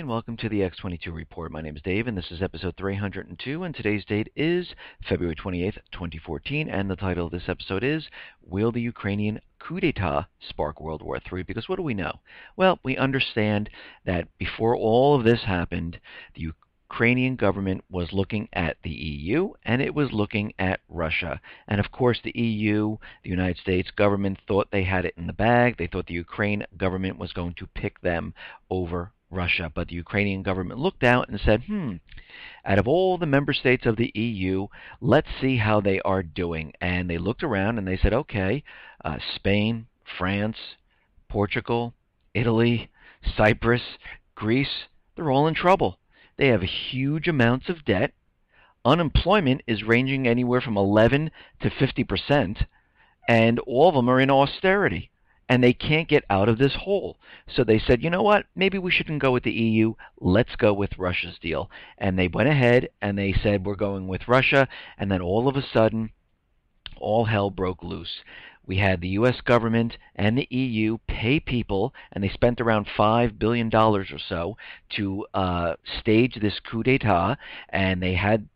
and welcome to the X22 Report. My name is Dave, and this is episode 302, and today's date is February 28th, 2014, and the title of this episode is, Will the Ukrainian Coup d'etat spark World War III? Because what do we know? Well, we understand that before all of this happened, the Ukrainian government was looking at the EU, and it was looking at Russia. And of course, the EU, the United States government, thought they had it in the bag. They thought the Ukraine government was going to pick them over Russia. But the Ukrainian government looked out and said, out of all the member states of the EU, let's see how they are doing. And they looked around and they said, okay, Spain, France, Portugal, Italy, Cyprus, Greece, they're all in trouble. They have huge amounts of debt. Unemployment is ranging anywhere from 11 to 50%, and all of them are in austerity, and they can't get out of this hole. So they said, you know what, maybe we shouldn't go with the EU, let's go with Russia's deal. And they went ahead and they said, we're going with Russia, and then all of a sudden, all hell broke loose. We had the U.S. government and the EU pay people, and they spent around $5 billion or so to stage this coup d'etat, and they had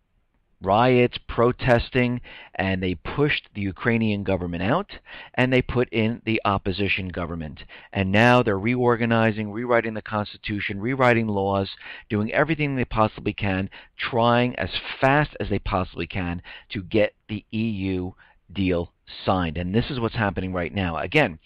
riots, protesting, and they pushed the Ukrainian government out, and they put in the opposition government. And now they're reorganizing, rewriting the Constitution, rewriting laws, doing everything they possibly can, trying as fast as they possibly can to get the EU deal signed. And this is what's happening right now. Again,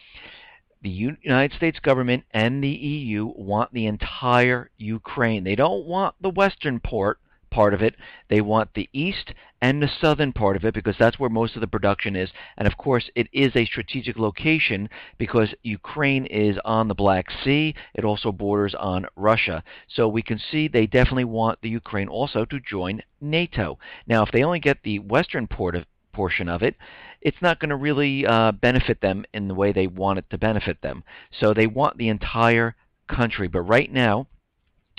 the United States government and the EU want the entire Ukraine. They don't want the western part of it. They want the east and the southern part of it, because that's where most of the production is. And of course, it is a strategic location because Ukraine is on the Black Sea. It also borders on Russia. So we can see they definitely want the Ukraine also to join NATO. Now, if they only get the western portion of it, it's not going to really benefit them in the way they want it to benefit them. So they want the entire country. But right now,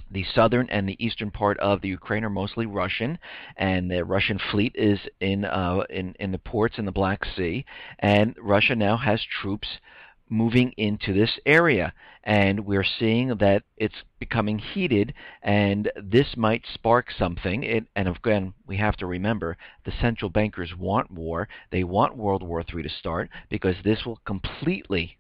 the southern and the eastern part of the Ukraine are mostly Russian, and the Russian fleet is in the ports in the Black Sea, and Russia now has troops moving into this area, and we're seeing that it's becoming heated, and this might spark something. And again, we have to remember, the central bankers want war. They want World War III to start, because this will completely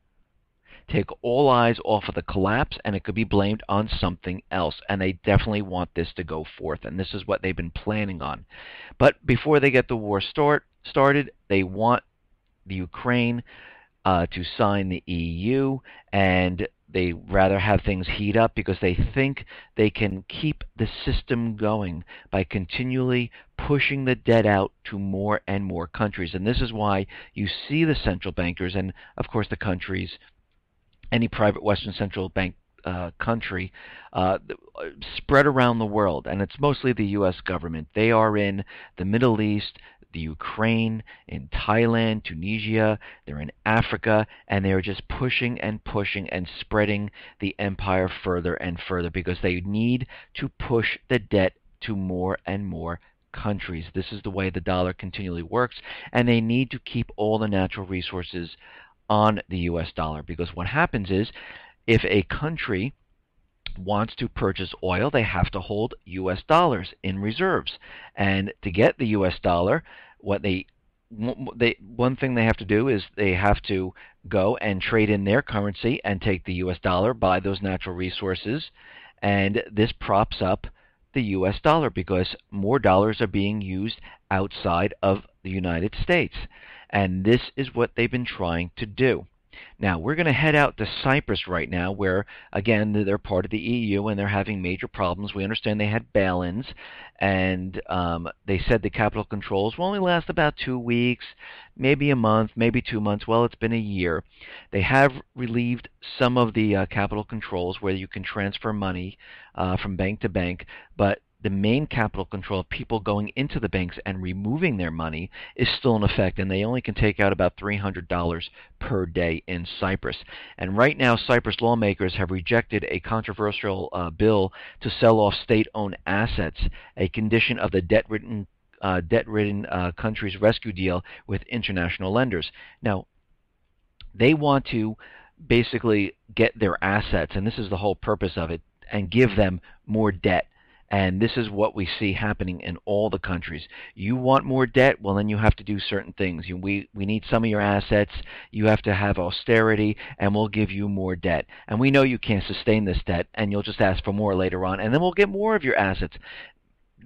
take all eyes off of the collapse, and it could be blamed on something else. And they definitely want this to go forth, and this is what they've been planning on. But before they get the war started, they want the Ukraine to sign the EU, and they rather have things heat up because they think they can keep the system going by continually pushing the debt out to more and more countries. And this is why you see the central bankers and, of course, the countries, any private Western central bank country spread around the world, and it's mostly the U.S. government. They are in the Middle East, the Ukraine, in Thailand, Tunisia, they're in Africa, and they're just pushing and pushing and spreading the empire further and further because they need to push the debt to more and more countries. This is the way the dollar continually works, and they need to keep all the natural resources on the U.S. dollar, because what happens is if a country wants to purchase oil, they have to hold U.S. dollars in reserves. And to get the U.S. dollar, one thing they have to do is they have to go and trade in their currency and take the U.S. dollar, buy those natural resources, and this props up the U.S. dollar because more dollars are being used outside of the United States. And this is what they've been trying to do. Now, we're going to head out to Cyprus right now, where, again, they're part of the EU and they're having major problems. We understand they had bail-ins, and they said the capital controls will only last about 2 weeks, maybe a month, maybe 2 months. Well, it's been a year. They have relieved some of the capital controls where you can transfer money from bank to bank, but the main capital control of people going into the banks and removing their money is still in effect, and they only can take out about $300 per day in Cyprus. And right now, Cyprus lawmakers have rejected a controversial bill to sell off state-owned assets, a condition of the debt-ridden country's rescue deal with international lenders. Now, they want to basically get their assets, and this is the whole purpose of it, and give them more debt. And this is what we see happening in all the countries. You want more debt? Well, then you have to do certain things. We need some of your assets. You have to have austerity, and we'll give you more debt. And we know you can't sustain this debt, and you'll just ask for more later on, and then we'll get more of your assets.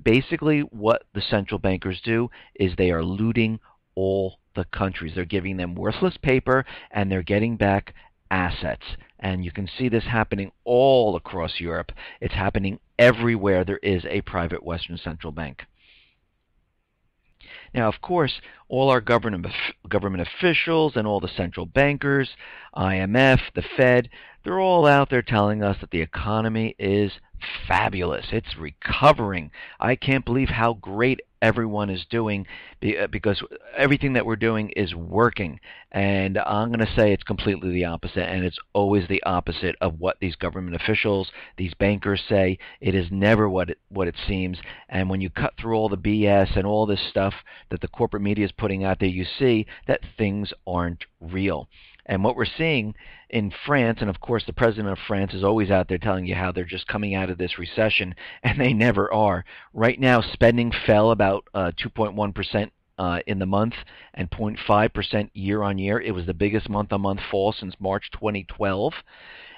Basically, what the central bankers do is they are looting all the countries. They're giving them worthless paper, and they're getting back assets. And you can see this happening all across Europe. It's happening everywhere there is a private Western central bank. Now, of course, all our government officials and all the central bankers, IMF, the Fed, they're all out there telling us that the economy is fabulous. It's recovering. I can't believe how great everyone is doing because everything that we're doing is working. And I'm going to say it's completely the opposite, and it's always the opposite of what these government officials, these bankers say. It is never what it seems. And when you cut through all the BS and all this stuff that the corporate media is putting out there, you see that things aren't real. And what we're seeing in France, and of course the president of France is always out there telling you how they're just coming out of this recession, and they never are. Right now, spending fell about 2.1% in the month and 0.5% year on year. It was the biggest month-on-month fall since March 2012.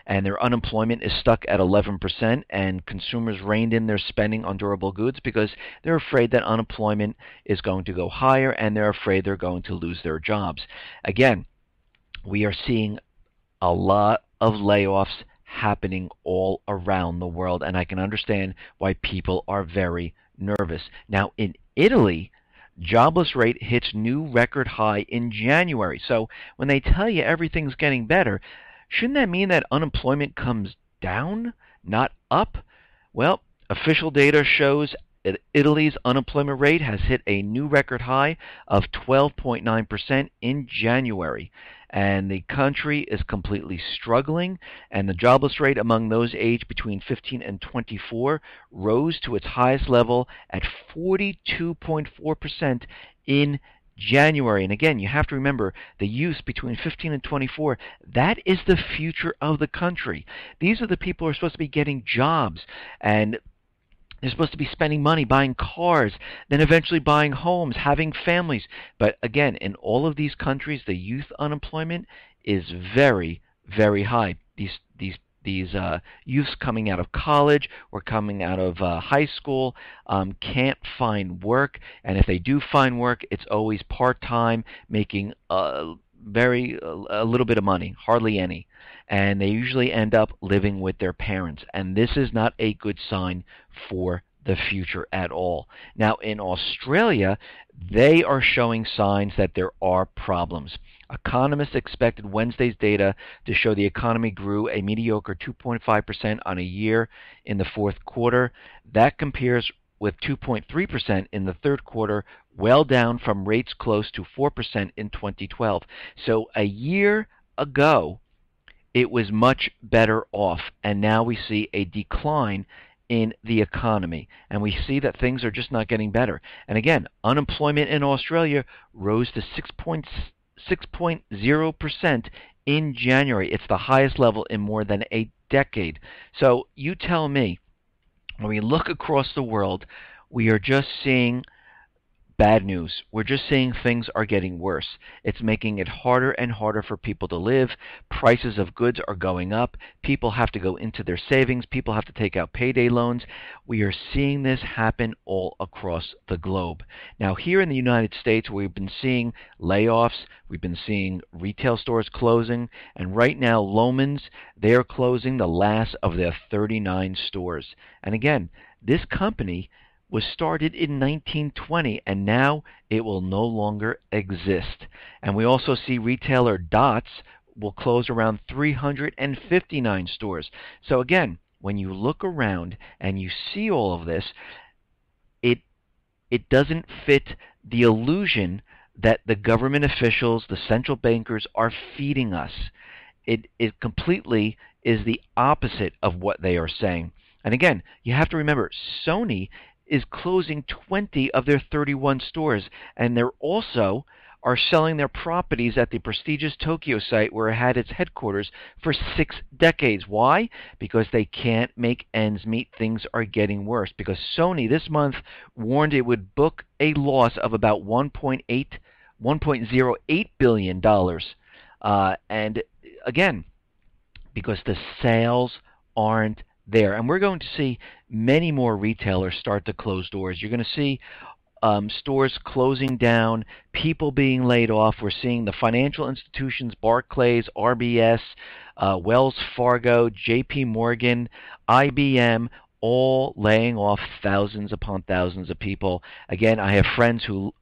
And their unemployment is stuck at 11%, and consumers reined in their spending on durable goods because they're afraid that unemployment is going to go higher, and they're afraid they're going to lose their jobs. Again, we are seeing a lot of layoffs happening all around the world, and I can understand why people are very nervous. Now, in Italy, jobless rate hits new record high in January. So when they tell you everything's getting better, shouldn't that mean that unemployment comes down, not up? Well, official data shows that Italy's unemployment rate has hit a new record high of 12.9% in January. And the country is completely struggling, and the jobless rate among those aged between 15 and 24 rose to its highest level at 42.4% in January. And again, you have to remember the youth between 15 and 24, that is the future of the country. These are the people who are supposed to be getting jobs, and they're supposed to be spending money, buying cars, then eventually buying homes, having families. But again, in all of these countries, the youth unemployment is very, very high. These youths coming out of college or coming out of high school can't find work, and if they do find work, it's always part-time, making a little bit of money, hardly any. And they usually end up living with their parents. And this is not a good sign for the future at all. Now, in Australia, they are showing signs that there are problems. Economists expected Wednesday's data to show the economy grew a mediocre 2.5% on a year in the fourth quarter. That compares with 2.3% in the third quarter, well down from rates close to 4% in 2012. So a year ago, it was much better off, and now we see a decline in the economy, and we see that things are just not getting better. And again, unemployment in Australia rose to 6.0% in January. It's the highest level in more than a decade. So you tell me, when we look across the world, we are just seeing bad news. We're just seeing things are getting worse. It's making it harder and harder for people to live. Prices of goods are going up. People have to go into their savings. People have to take out payday loans. We are seeing this happen all across the globe. Now, here in the United States, we've been seeing layoffs. We've been seeing retail stores closing. And right now, Loehmann's, they're closing the last of their 39 stores. And again, this company was started in 1920, and now it will no longer exist. And we also see retailer Dots will close around 359 stores. So again, when you look around and you see all of this, it doesn't fit the illusion that the government officials, the central bankers, are feeding us. It completely is the opposite of what they are saying. And again, you have to remember, Sony is closing 20 of their 31 stores, and they're also are selling their properties at the prestigious Tokyo site where it had its headquarters for 6 decades. Why? Because they can't make ends meet. Things are getting worse. Because Sony this month warned it would book a loss of about $1.08 billion. And again, because the sales aren't there. And we're going to see many more retailers start to close doors. You're going to see stores closing down, people being laid off. We're seeing the financial institutions, Barclays, RBS, Wells Fargo, JP Morgan, IBM, all laying off thousands upon thousands of people. Again, I have friends who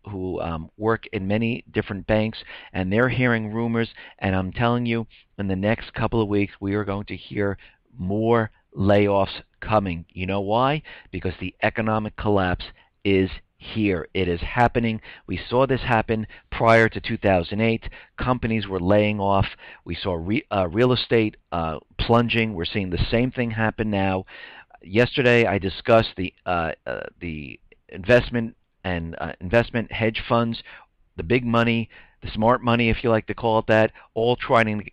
work in many different banks, and they're hearing rumors, and I'm telling you, in the next couple of weeks, we are going to hear more layoffs coming. You know why? Because the economic collapse is here. It is happening. We saw this happen prior to 2008. Companies were laying off. We saw real estate plunging. We're seeing the same thing happen now. Yesterday, I discussed the investment and investment hedge funds, the big money, the smart money, if you like to call it that, all trying to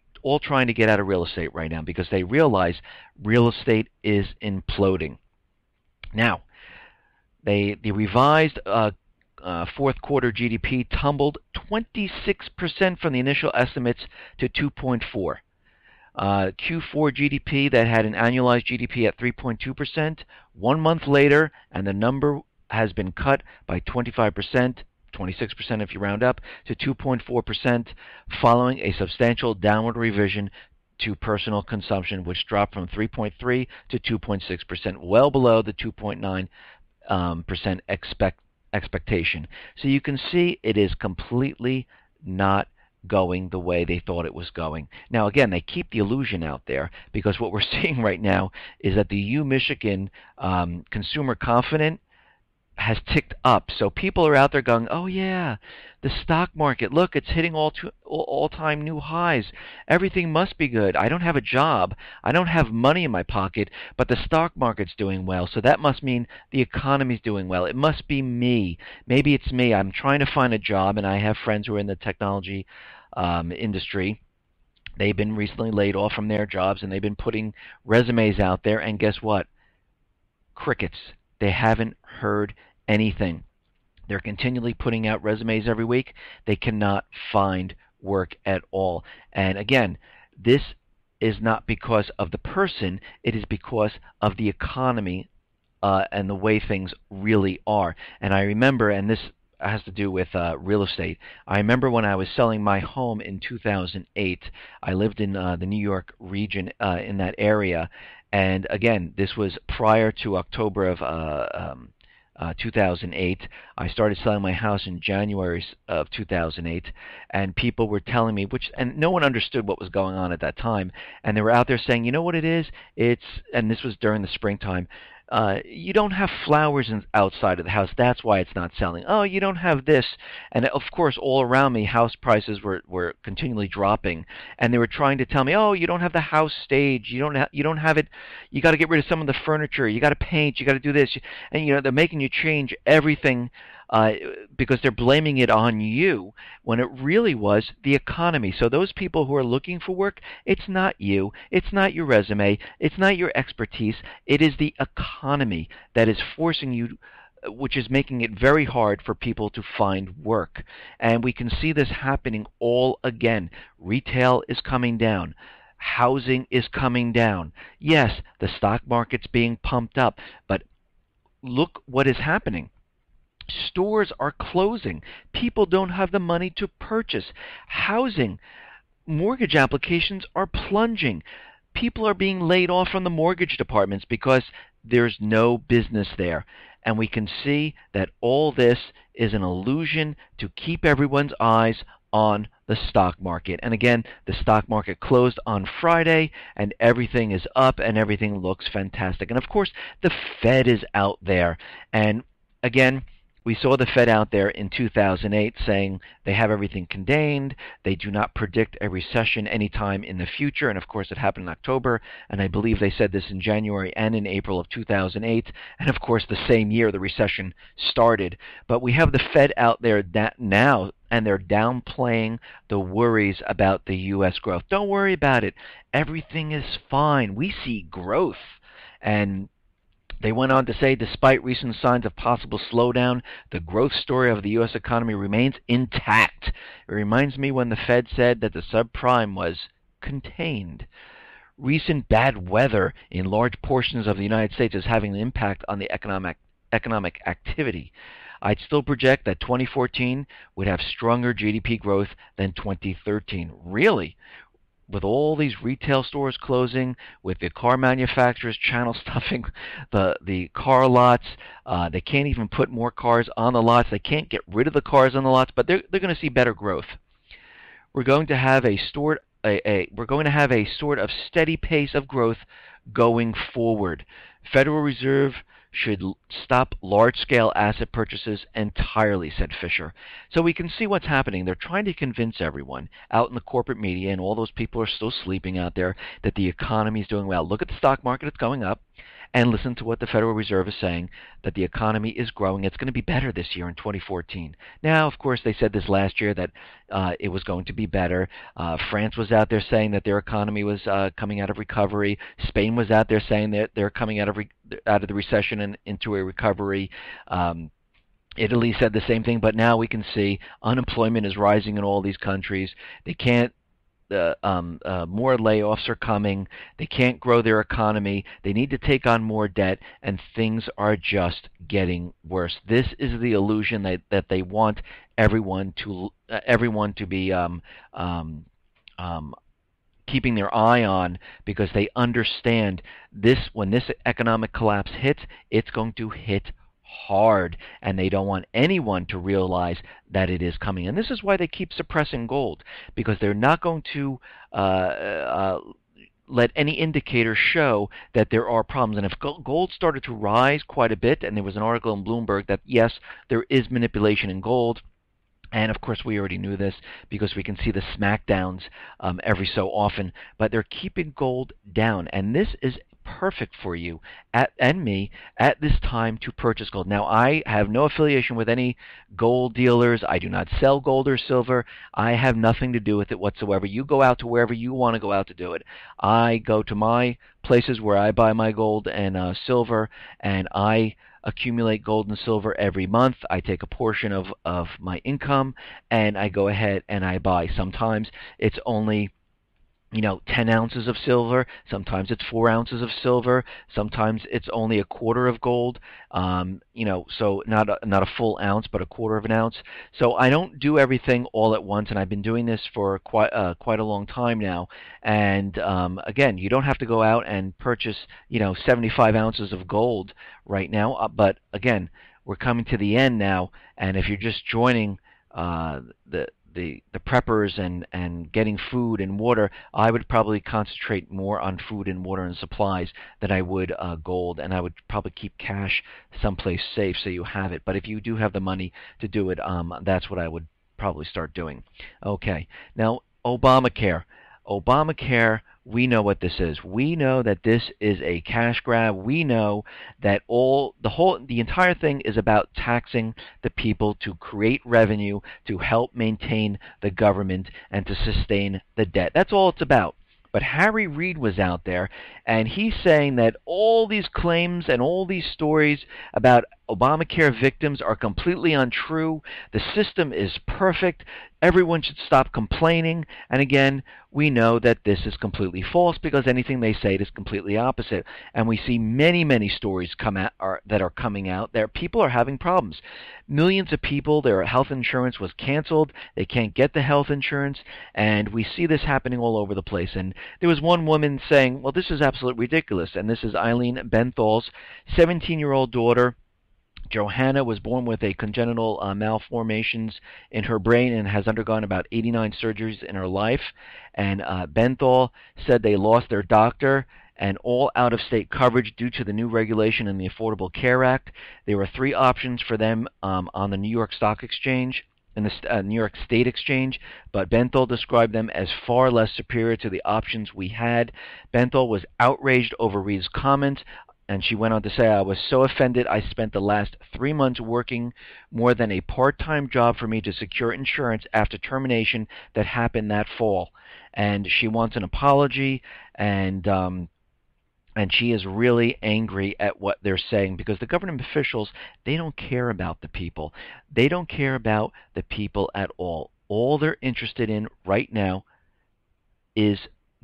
get out of real estate right now because they realize real estate is imploding. Now, the revised fourth quarter GDP tumbled 26% from the initial estimates to 2.4. Q4 GDP that had an annualized GDP at 3.2%, 1 month later, and the number has been cut by 25%, 26% if you round up, to 2.4%, following a substantial downward revision to personal consumption, which dropped from 3.3 to 2.6%, well below the 2.9% expectation. So you can see it is completely not going the way they thought it was going. Now, again, they keep the illusion out there because what we're seeing right now is that the Michigan consumer confidence has ticked up. So people are out there going, oh yeah, the stock market, look, it's hitting all-time new highs. Everything must be good. I don't have a job. I don't have money in my pocket, but the stock market's doing well. So that must mean the economy's doing well. It must be me. Maybe it's me. I'm trying to find a job, and I have friends who are in the technology industry. They've been recently laid off from their jobs, and they've been putting resumes out there, and guess what? Crickets. They haven't heard anything. They're continually putting out resumes every week. They cannot find work at all. And again, this is not because of the person. It is because of the economy and the way things really are. And I remember, and this has to do with real estate. I remember when I was selling my home in 2008. I lived in the New York region in that area. And again, this was prior to October of 2008. I started selling my house in January of 2008, and people were telling me, and no one understood what was going on at that time, and they were out there saying, you know what it is? And this was during the springtime, you don't have flowers outside of the house. That's why it's not selling. Oh, you don't have this. And of course, all around me, house prices were continually dropping. And they were trying to tell me, oh, you don't have the house stage. You don't have it. You got to get rid of some of the furniture. You got to paint. You got to do this. And they're making you change everything because they're blaming it on you when it really was the economy. So those people who are looking for work, it's not you. It's not your resume. It's not your expertise. It is the economy that is forcing you, which is making it very hard for people to find work. And we can see this happening all again. Retail is coming down. Housing is coming down. Yes, the stock market's being pumped up, but look what is happening. Stores are closing. People don't have the money to purchase. Housing, mortgage applications are plunging. People are being laid off from the mortgage departments because there's no business there. And we can see that all this is an illusion to keep everyone's eyes on the stock market. And again, the stock market closed on Friday, and everything is up, and everything looks fantastic. And of course, the Fed is out there. And again, we saw the Fed out there in 2008 saying they have everything contained. They do not predict a recession anytime in the future. And of course, it happened in October. And I believe they said this in January and in April of 2008. And of course, the same year the recession started. But we have the Fed out there now, and they're downplaying the worries about the U.S. growth. Don't worry about it. Everything is fine. We see growth. And they went on to say, despite recent signs of possible slowdown, the growth story of the U.S. economy remains intact. It reminds me when the Fed said that the subprime was contained. Recent bad weather in large portions of the United States is having an impact on the economic activity. I'd still project that 2014 would have stronger GDP growth than 2013. Really? With all these retail stores closing, with the car manufacturers channel stuffing the car lots, they can't even put more cars on the lots. They can't get rid of the cars on the lots, but they're going to see better growth. We're going to have a sort of steady pace of growth going forward. Federal Reserve should stop large-scale asset purchases entirely, said Fisher. So we can see what's happening. They're trying to convince everyone out in the corporate media, and all those people are still sleeping out there, that the economy is doing well. Look at the stock market. It's going up. And listen to what the Federal Reserve is saying, that the economy is growing. It's going to be better this year in 2014. Now, of course, they said this last year that it was going to be better. France was out there saying that their economy was coming out of recovery. Spain was out there saying that they're coming out of the recession and into a recovery. Italy said the same thing, but now we can see unemployment is rising in all these countries. They can't. More layoffs are coming. They can't grow their economy. They need to take on more debt, and things are just getting worse. This is the illusion that they want everyone to be keeping their eye on, because they understand this. When this economic collapse hits, it's going to hit hard, and they don't want anyone to realize that it is coming. And this is why they keep suppressing gold, because they're not going to let any indicator show that there are problems. And if gold started to rise quite a bit, and there was an article in Bloomberg that, yes, there is manipulation in gold, and of course we already knew this because we can see the smackdowns every so often, but they're keeping gold down. And this is perfect for you and me at this time to purchase gold. Now, I have no affiliation with any gold dealers. I do not sell gold or silver. I have nothing to do with it whatsoever. You go out to wherever you want to go out to do it. I go to my places where I buy my gold and silver, and I accumulate gold and silver every month. I take a portion of my income, and I go ahead and I buy. Sometimes it's only 10 ounces of silver. Sometimes it's 4 ounces of silver. Sometimes it's only a quarter of gold. So not a full ounce, but a quarter of an ounce. So I don't do everything all at once, and I've been doing this for quite a long time now. And again, you don't have to go out and purchase 75 ounces of gold right now. But again, we're coming to the end now, and if you're just joining the preppers and getting food and water, I would probably concentrate more on food and water and supplies than I would gold, and I would probably keep cash someplace safe so you have it. But if you do have the money to do it, that's what I would probably start doing. Okay, now Obamacare. Obamacare, we know what this is. We know that this is a cash grab. We know that the entire thing is about taxing the people to create revenue, to help maintain the government, and to sustain the debt. That's all it's about. But Harry Reid was out there, and he's saying that all these claims and all these stories about Obamacare victims are completely untrue. The system is perfect. Everyone should stop complaining. And again, we know that this is completely false, because anything they say is completely opposite. And we see many, many stories that are coming out there. People are having problems. Millions of people, their health insurance was canceled. They can't get the health insurance. And we see this happening all over the place. And there was one woman saying, well, this is absolutely ridiculous. And this is Eileen Benthal's 17-year-old daughter. Johanna was born with a congenital malformations in her brain and has undergone about 89 surgeries in her life. And Benthal said they lost their doctor, and all out-of-state coverage due to the new regulation in the Affordable Care Act. There were three options for them on the New York Stock Exchange and the New York State Exchange, but Benthel described them as far less superior to the options we had. Benthel was outraged over Reed's comments, and she went on to say, "I was so offended. I spent the last 3 months working more than a part-time job for me to secure insurance after termination that happened that fall." And she wants an apology, and she is really angry at what they're saying, because the government officials, they don't care about the people. They don't care about the people at all. All they're interested in right now is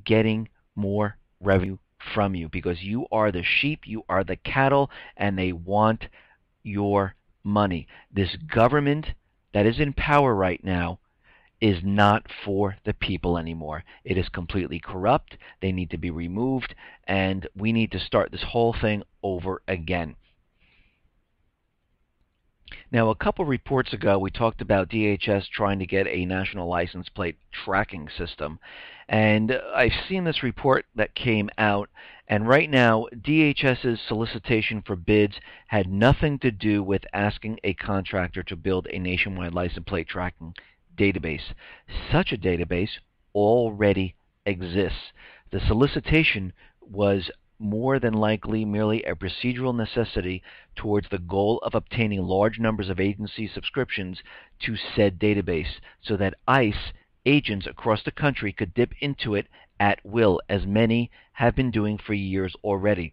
getting more revenue from you, because you are the sheep, you are the cattle, and they want your money. This government that is in power right now is not for the people anymore. It is completely corrupt. They need to be removed, and we need to start this whole thing over again. Now, a couple reports ago, we talked about DHS trying to get a national license plate tracking system. And I've seen this report that came out, and right now, DHS's solicitation for bids had nothing to do with asking a contractor to build a nationwide license plate tracking database. Such a database already exists. The solicitation was more than likely merely a procedural necessity towards the goal of obtaining large numbers of agency subscriptions to said database, so that ICE agents across the country could dip into it at will, as many have been doing for years already.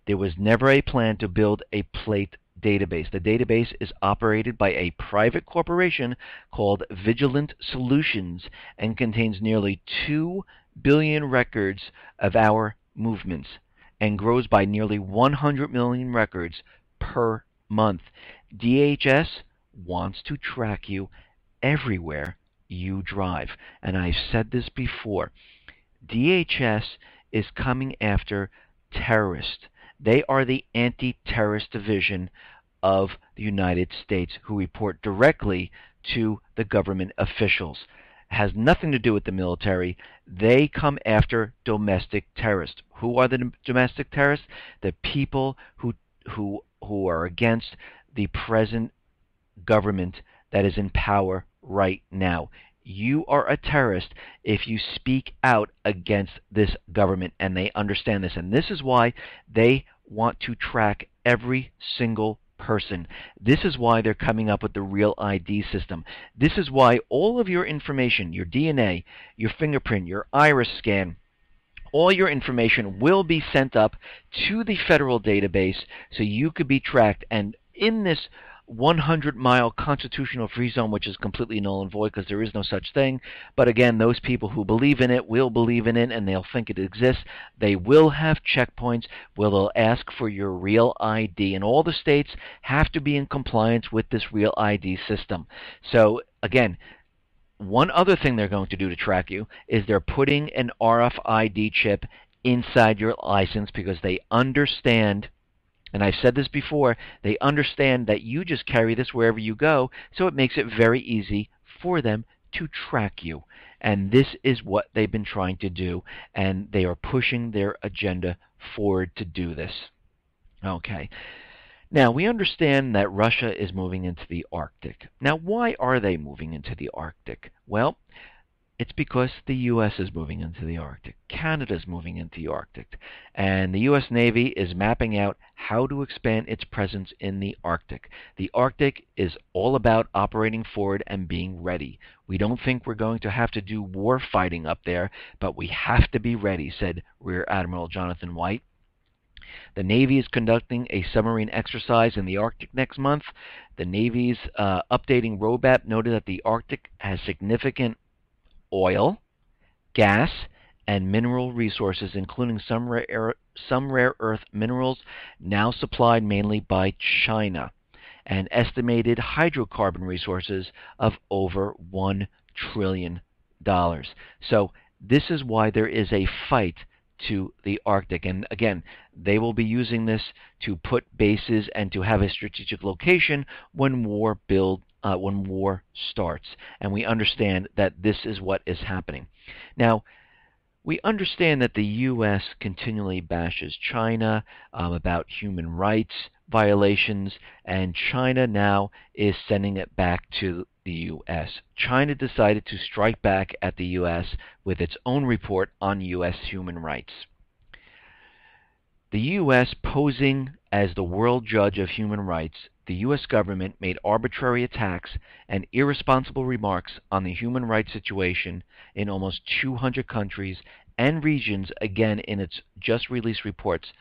There was never a plan to build a plate database. The database is operated by a private corporation called Vigilant Solutions and contains nearly 2 billion records of our movements, and grows by nearly 100 million records per month. DHS wants to track you everywhere you drive. And I've said this before. DHS is coming after terrorists. They are the anti-terrorist division of the United States, who report directly to the government officials. It has nothing to do with the military. They come after domestic terrorists. Who are the domestic terrorists? The people who are against the present government that is in power right now. You are a terrorist if you speak out against this government, and they understand this. And this is why they want to track every single person. This is why they're coming up with the Real ID system. This is why all of your information, your DNA, your fingerprint, your iris scan, all your information will be sent up to the federal database so you could be tracked. And in this 100-mile constitutional free zone, which is completely null and void because there is no such thing. But again, those people who believe in it will believe in it, and they'll think it exists. They will have checkpoints where they'll ask for your Real ID, and all the states have to be in compliance with this Real ID system. So again, one other thing they're going to do to track you is they're putting an RFID chip inside your license, because they understand, and I've said this before, they understand that you just carry this wherever you go, so it makes it very easy for them to track you. And this is what they've been trying to do, and they are pushing their agenda forward to do this. Okay. Now, we understand that Russia is moving into the Arctic. Now, why are they moving into the Arctic? Well, it's because the U.S. is moving into the Arctic. Canada is moving into the Arctic. And the U.S. Navy is mapping out how to expand its presence in the Arctic. The Arctic is all about operating forward and being ready. We don't think we're going to have to do war fighting up there, but we have to be ready, said Rear Admiral Jonathan White. The Navy is conducting a submarine exercise in the Arctic next month. The Navy's updating roadmap noted that the Arctic has significant oil, gas, and mineral resources, including some rare earth minerals now supplied mainly by China, and estimated hydrocarbon resources of over $1 trillion. So this is why there is a fight to the Arctic. And again, they will be using this to put bases and to have a strategic location when war starts. And we understand that this is what is happening. Now, We understand that the U.S. continually bashes China about human rights violations, and China now is sending it back to the U.S. China decided to strike back at the U.S. with its own report on U.S. human rights. The U.S. posing as the world judge of human rights, the U.S. government made arbitrary attacks and irresponsible remarks on the human rights situation in almost 200 countries and regions, again in its just released reports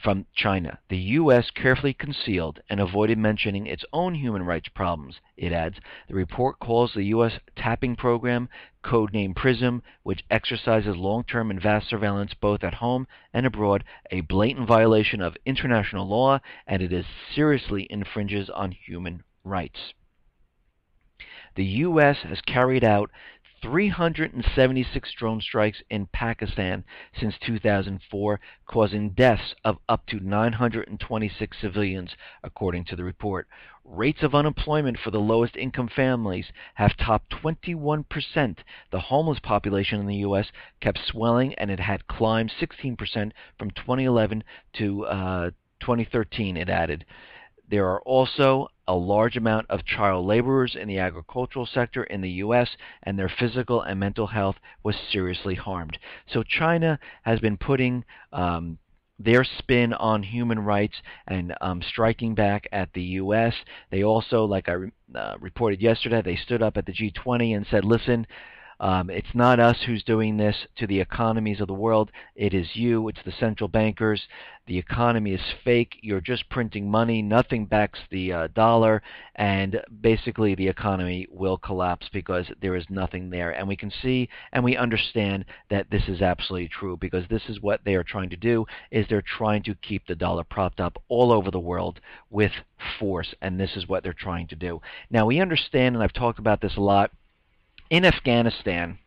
from China. The U.S. carefully concealed and avoided mentioning its own human rights problems, it adds. The report calls the U.S. tapping program, codenamed PRISM, which exercises long-term and vast surveillance both at home and abroad, a blatant violation of international law, and it seriously infringes on human rights. The U.S. has carried out 376 drone strikes in Pakistan since 2004, causing deaths of up to 926 civilians, according to the report. Rates of unemployment for the lowest income families have topped 21%. The homeless population in the U.S. kept swelling, and it had climbed 16% from 2011 to 2013, it added. There are also a large amount of child laborers in the agricultural sector in the U.S., and their physical and mental health was seriously harmed. So China has been putting their spin on human rights and striking back at the U.S. They also, like I reported yesterday, they stood up at the G20 and said, listen, it's not us who's doing this to the economies of the world. It is you. It's the central bankers. The economy is fake. You're just printing money. Nothing backs the dollar. And basically the economy will collapse because there is nothing there. And we can see and we understand that this is absolutely true, because this is what they are trying to do, is they're trying to keep the dollar propped up all over the world with force. And this is what they're trying to do. Now we understand, and I've talked about this a lot, in Afghanistan,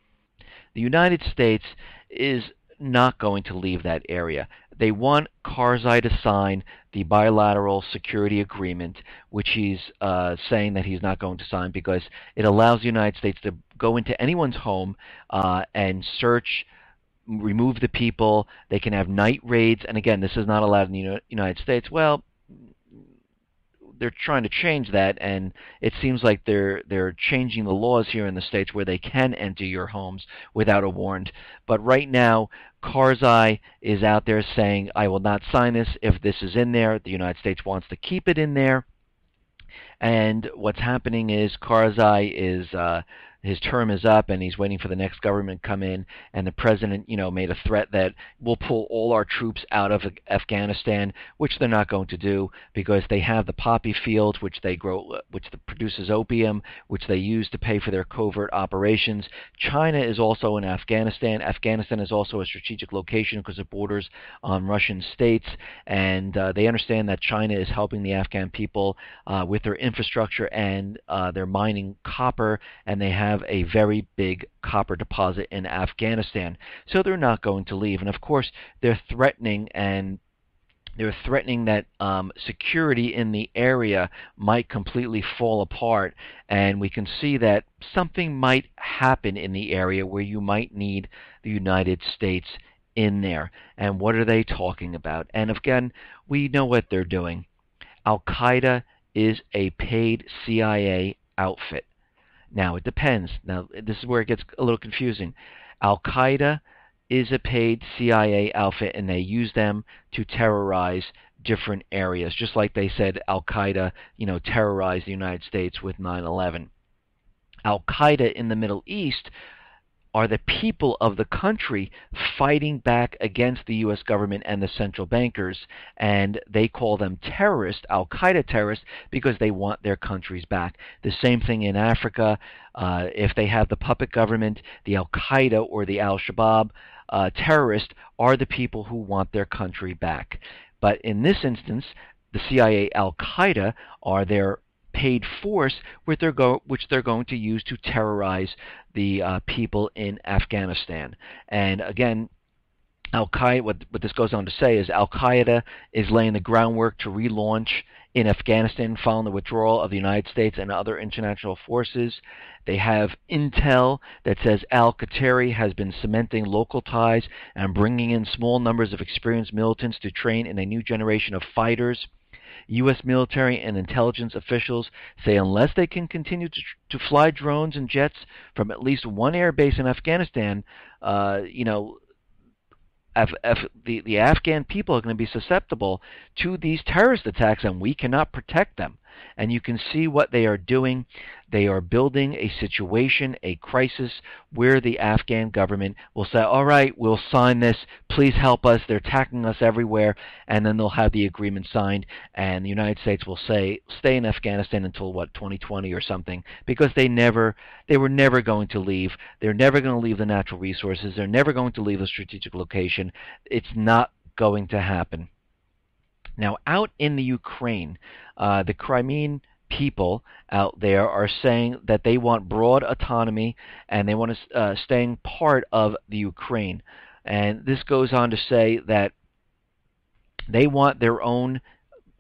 the United States is not going to leave that area. They want Karzai to sign the bilateral security agreement, which he's saying that he's not going to sign because it allows the United States to go into anyone's home and search, remove the people. They can have night raids, and again, this is not allowed in the United States. Well, they're trying to change that, and it seems like they're changing the laws here in the States where they can enter your homes without a warrant. But right now, Karzai is out there saying, I will not sign this if this is in there. The United States wants to keep it in there. And what's happening is Karzai is his term is up, and he's waiting for the next government to come in. And the president, made a threat that we'll pull all our troops out of Afghanistan, which they're not going to do because they have the poppy fields, which they grow, which produces opium, which they use to pay for their covert operations. China is also in Afghanistan. Afghanistan is also a strategic location because it borders on Russian states, and they understand that China is helping the Afghan people with their infrastructure, and they're mining copper, and they have a very big copper deposit in Afghanistan. So they're not going to leave. And of course, they're threatening that security in the area might completely fall apart, and we can see that something might happen in the area where you might need the United States in there. And what are they talking about? And again, we know what they're doing. Al-Qaeda is a paid CIA outfit. Now, it depends. Now, this is where it gets a little confusing. Al-Qaeda is a paid CIA outfit, and they use them to terrorize different areas, just like they said Al-Qaeda, terrorized the United States with 9/11. Al-Qaeda in the Middle East are the people of the country fighting back against the U.S. government and the central bankers, and they call them terrorists, Al-Qaeda terrorists, because they want their countries back. The same thing in Africa. If they have the puppet government, the Al-Qaeda or the Al-Shabaab terrorists are the people who want their country back. But in this instance, the CIA Al-Qaeda are their paid force, which they're going to use to terrorize the people in Afghanistan. And again, Al-Qaeda, what this goes on to say is Al-Qaeda is laying the groundwork to relaunch in Afghanistan following the withdrawal of the United States and other international forces. They have intel that says al-Qatari has been cementing local ties and bringing in small numbers of experienced militants to train in a new generation of fighters. U.S. military and intelligence officials say unless they can continue to fly drones and jets from at least one air base in Afghanistan, you know, the Afghan people are going to be susceptible to these terrorist attacks, and we cannot protect them. And you can see what they are doing. They are building a situation, a crisis, where the Afghan government will say, all right, we'll sign this. Please help us. They're attacking us everywhere. And then they'll have the agreement signed, and the United States will say, stay in Afghanistan until, 2020 or something, because they were never going to leave. They're never going to leave the natural resources. They're never going to leave a strategic location. It's not going to happen. Now, out in the Ukraine, the Crimean people out there are saying that they want broad autonomy and they want to staying part of the Ukraine. And this goes on to say that they want their own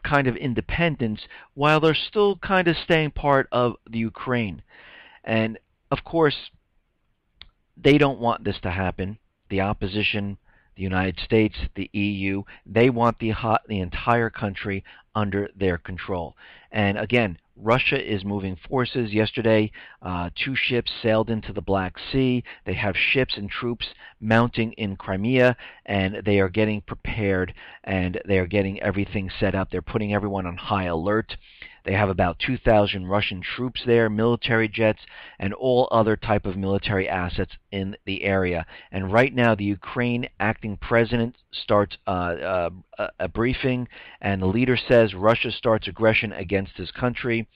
kind of independence while they're still kind of staying part of the Ukraine. And, of course, they don't want this to happen. The opposition, the United States, the EU, they want the entire country under their control. And again, Russia is moving forces. Yesterday, 2 ships sailed into the Black Sea. They have ships and troops mounting in Crimea, and they are getting prepared, and they are getting everything set up. They're putting everyone on high alert. They have about 2,000 Russian troops there, military jets, and all other type of military assets in the area. And right now, the Ukraine acting president starts a briefing, and the leader says Russia starts aggression against his country.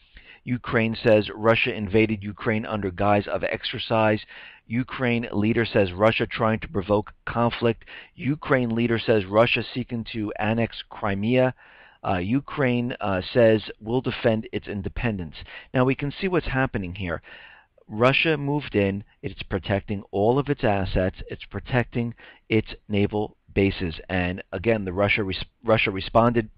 Ukraine says Russia invaded Ukraine under guise of exercise. Ukraine leader says Russia trying to provoke conflict. Ukraine leader says Russia seeking to annex Crimea. Ukraine says will defend its independence. Now we can see what's happening here. Russia moved in. It's protecting all of its assets. It's protecting its naval bases. And again, Russia responded.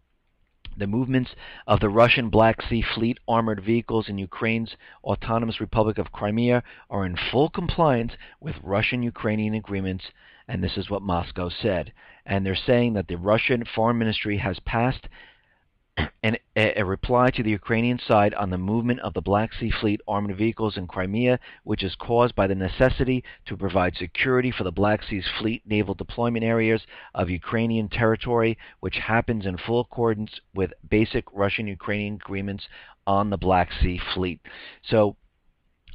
The movements of the Russian Black Sea Fleet armored vehicles in Ukraine's Autonomous Republic of Crimea are in full compliance with Russian-Ukrainian agreements, and this is what Moscow said. And they're saying that the Russian Foreign Ministry has passed a reply to the Ukrainian side on the movement of the Black Sea Fleet armored vehicles in Crimea, which is caused by the necessity to provide security for the Black Sea's fleet naval deployment areas of Ukrainian territory, which happens in full accordance with basic Russian-Ukrainian agreements on the Black Sea Fleet. So,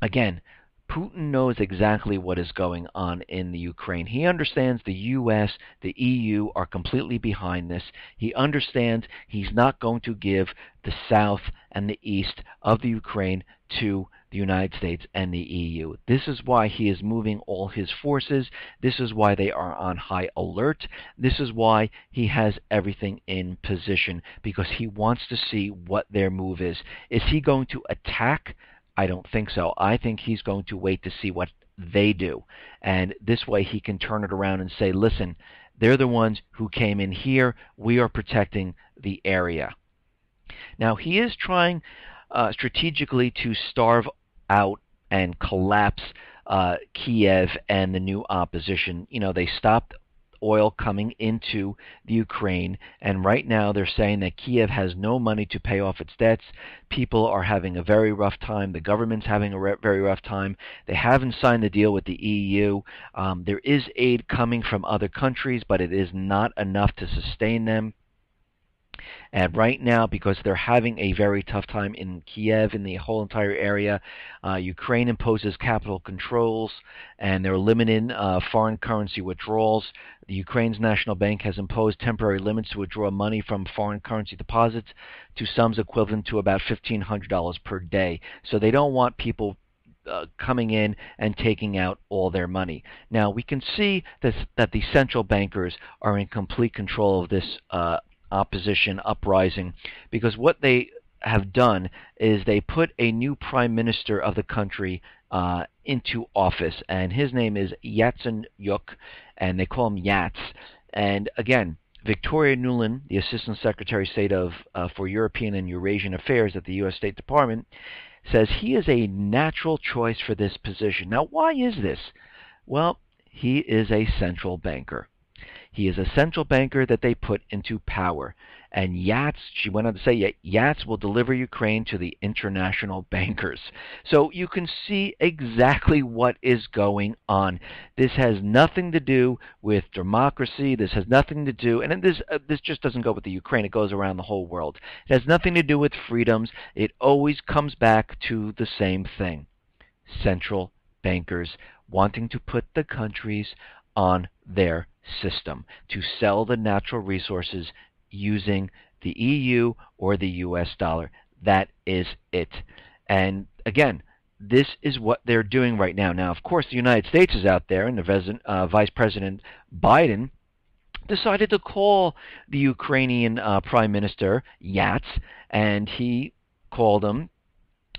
again, Putin knows exactly what is going on in the Ukraine. He understands the U.S., the EU are completely behind this. He understands he's not going to give the south and the east of the Ukraine to the United States and the EU. This is why he is moving all his forces. This is why they are on high alert. This is why he has everything in position, because he wants to see what their move is. Is he going to attack? I don't think so. I think he's going to wait to see what they do. And this way he can turn it around and say, listen, they're the ones who came in here. We are protecting the area. Now, he is trying strategically to starve out and collapse Kiev and the new opposition. You know, they stopped oil coming into the Ukraine, and right now they're saying that Kiev has no money to pay off its debts. People are having a very rough time. The government's having a very rough time. They haven't signed the deal with the EU. There is aid coming from other countries, but it is not enough to sustain them. And right now, because they're having a very tough time in Kiev, in the whole entire area, Ukraine imposes capital controls, and they're limiting foreign currency withdrawals. The Ukraine's national bank has imposed temporary limits to withdraw money from foreign currency deposits to sums equivalent to about $1,500 per day. So they don't want people coming in and taking out all their money. Now, we can see that the central bankers are in complete control of this opposition uprising, because what they have done is they put a new prime minister of the country into office, and his name is Yatsenyuk, and they call him Yats. And again, Victoria Nuland, the Assistant Secretary of State for European and Eurasian Affairs at the U.S. State Department, says he is a natural choice for this position. Now, why is this? Well, he is a central banker. He is a central banker that they put into power. And Yats, she went on to say, Yats will deliver Ukraine to the international bankers. So you can see exactly what is going on. This has nothing to do with democracy. This has nothing to do, and this just doesn't go with the Ukraine. It goes around the whole world. It has nothing to do with freedoms. It always comes back to the same thing. Central bankers wanting to put the countries on their system to sell the natural resources using the EU or the US dollar. That is it. And again, this is what they're doing right now. Now, of course, the United States is out there, and the Vice President Biden decided to call the Ukrainian Prime Minister Yats, and he called him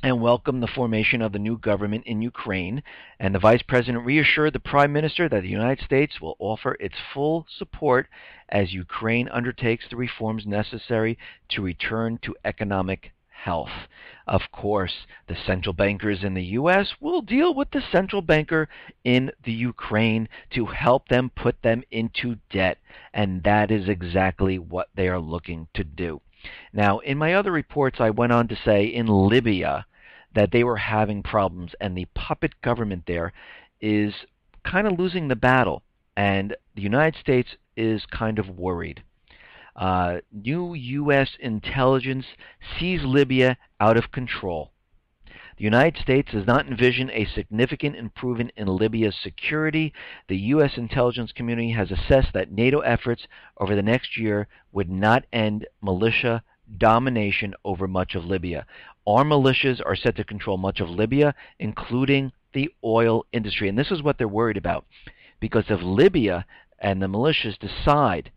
and welcomed the formation of the new government in Ukraine. And the Vice President reassured the Prime Minister that the United States will offer its full support as Ukraine undertakes the reforms necessary to return to economic health. Of course, the central bankers in the U.S. will deal with the central banker in the Ukraine to help them put them into debt. And that is exactly what they are looking to do. Now, in my other reports, I went on to say in Libya that they were having problems, and the puppet government there is kind of losing the battle, and the United States is kind of worried. New U.S. intelligence sees Libya out of control. The United States does not envision a significant improvement in Libya's security. The U.S. intelligence community has assessed that NATO efforts over the next year would not end militia domination over much of Libya. Armed militias are set to control much of Libya, including the oil industry. And this is what they're worried about. Because if Libya and the militias decide,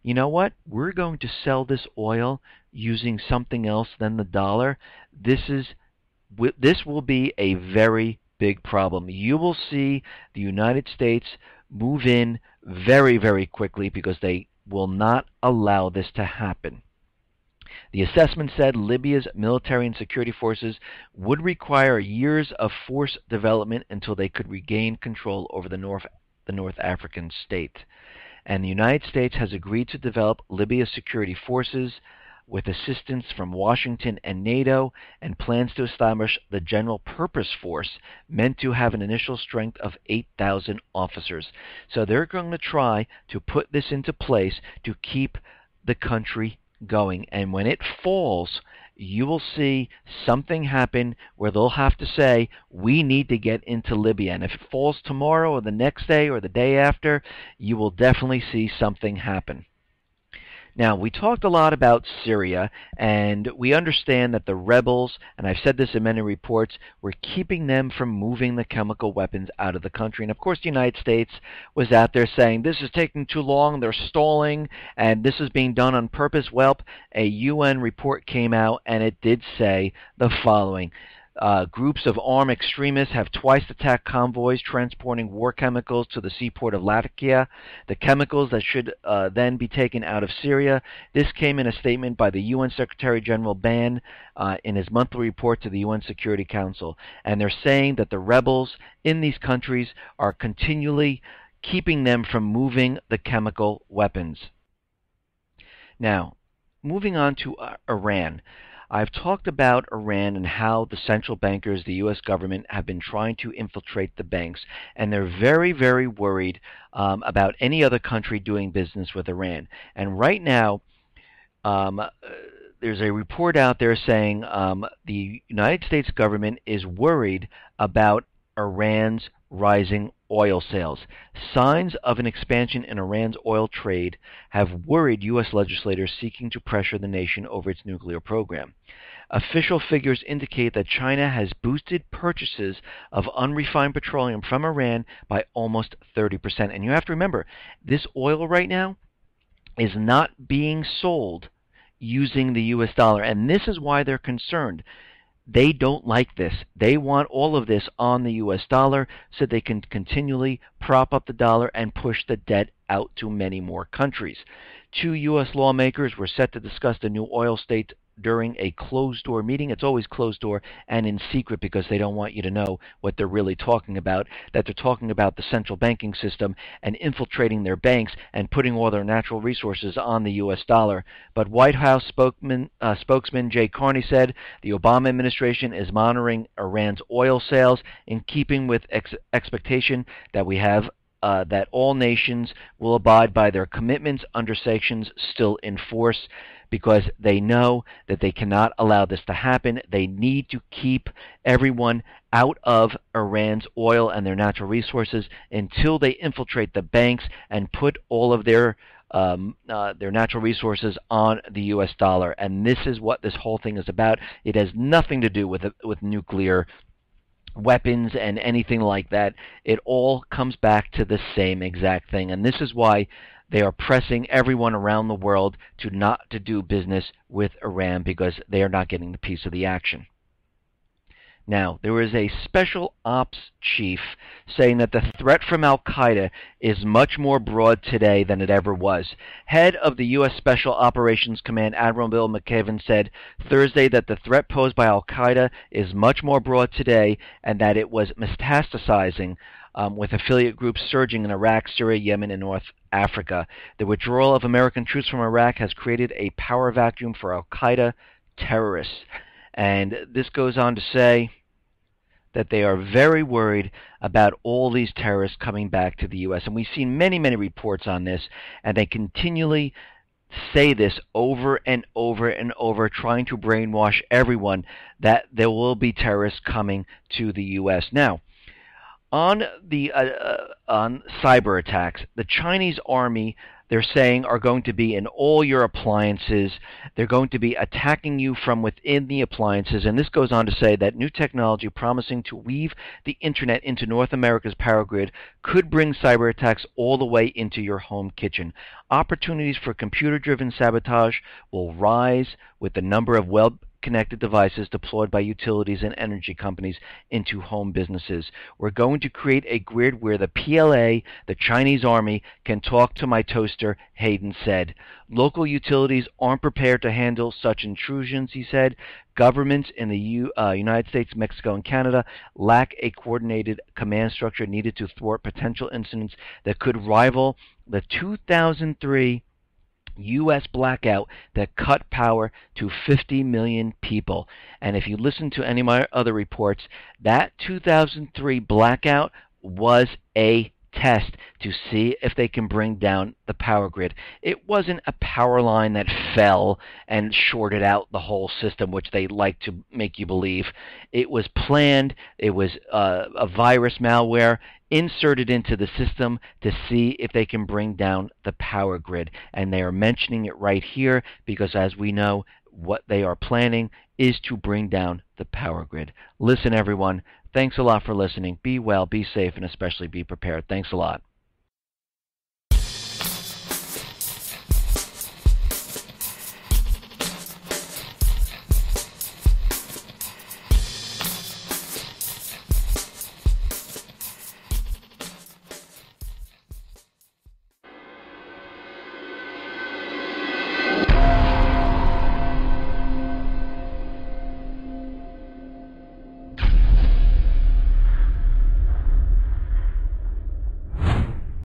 you know what, we're going to sell this oil using something else than the dollar, this will be a very big problem. You will see the United States move in very, very quickly because they will not allow this to happen. The assessment said Libya's military and security forces would require years of force development until they could regain control over the North African state. And the United States has agreed to develop Libya's security forces with assistance from Washington and NATO, and plans to establish the General Purpose Force, meant to have an initial strength of 8,000 officers. So they're going to try to put this into place to keep the country going. And when it falls, you will see something happen where they'll have to say, we need to get into Libya. And if it falls tomorrow or the next day or the day after, you will definitely see something happen. Now, we talked a lot about Syria, and we understand that the rebels, and I've said this in many reports, were keeping them from moving the chemical weapons out of the country. And of course, the United States was out there saying, this is taking too long, they're stalling, and this is being done on purpose. Well, a UN report came out, and it did say the following. Groups of armed extremists have twice attacked convoys transporting war chemicals to the seaport of Latakia, the chemicals that should then be taken out of Syria. This came in a statement by the UN Secretary General Ban in his monthly report to the UN Security Council. And they're saying that the rebels in these countries are continually keeping them from moving the chemical weapons. Now, moving on to Iran. I've talked about Iran and how the central bankers, the U.S. government, have been trying to infiltrate the banks, and they're very, very worried about any other country doing business with Iran. And right now, there's a report out there saying the United States government is worried about Iran's rising oil sales. Signs of an expansion in Iran's oil trade have worried U.S. legislators seeking to pressure the nation over its nuclear program. Official figures indicate that China has boosted purchases of unrefined petroleum from Iran by almost 30%. And you have to remember, this oil right now is not being sold using the U.S. dollar. And this is why they're concerned. They don't like this. They want all of this on the U.S. dollar so they can continually prop up the dollar and push the debt out to many more countries. Two U.S. lawmakers were set to discuss the new oil states during a closed-door meeting. It's always closed-door and in secret because they don't want you to know what they're really talking about, that they're talking about the central banking system and infiltrating their banks and putting all their natural resources on the U.S. dollar. But White House spokesman Jay Carney said the Obama administration is monitoring Iran's oil sales in keeping with expectation that we have that all nations will abide by their commitments under sanctions still in force, because they know that they cannot allow this to happen. They need to keep everyone out of Iran's oil and their natural resources until they infiltrate the banks and put all of their natural resources on the U.S. dollar. And this is what this whole thing is about. It has nothing to do with nuclear weapons and anything like that. It all comes back to the same exact thing. And this is why they are pressing everyone around the world not to do business with Iran, because they are not getting the piece of the action. Now, there is a special ops chief saying that the threat from al-Qaeda is much more broad today than it ever was. Head of the U.S. Special Operations Command, Admiral Bill McKibben, said Thursday that the threat posed by al-Qaeda is much more broad today and that it was metastasizing, with affiliate groups surging in Iraq, Syria, Yemen, and North Africa. The withdrawal of American troops from Iraq has created a power vacuum for al-Qaeda terrorists. And this goes on to say that they are very worried about all these terrorists coming back to the U.S. And we've seen many, many reports on this, and they continually say this over and over and over, trying to brainwash everyone that there will be terrorists coming to the U.S. Now, on cyber attacks, the Chinese army, they're saying, are going to be in all your appliances. They're going to be attacking you from within the appliances. And this goes on to say that new technology promising to weave the internet into North America's power grid could bring cyber attacks all the way into your home kitchen. Opportunities for computer-driven sabotage will rise with the number of connected devices deployed by utilities and energy companies into home businesses. We're going to create a grid where the PLA, the Chinese army, can talk to my toaster, Hayden said. Local utilities aren't prepared to handle such intrusions, he said. Governments in the United States, Mexico, and Canada lack a coordinated command structure needed to thwart potential incidents that could rival the 2003 U.S. blackout that cut power to 50 million people. And if you listen to any of my other reports, that 2003 blackout was a test to see if they can bring down the power grid. It wasn't a power line that fell and shorted out the whole system, which they like to make you believe. It was planned. It was a virus malware inserted into the system to see if they can bring down the power grid. And they are mentioning it right here because, as we know, what they are planning is to bring down the power grid. Listen, everyone, thanks a lot for listening. Be well, be safe, and especially be prepared. Thanks a lot.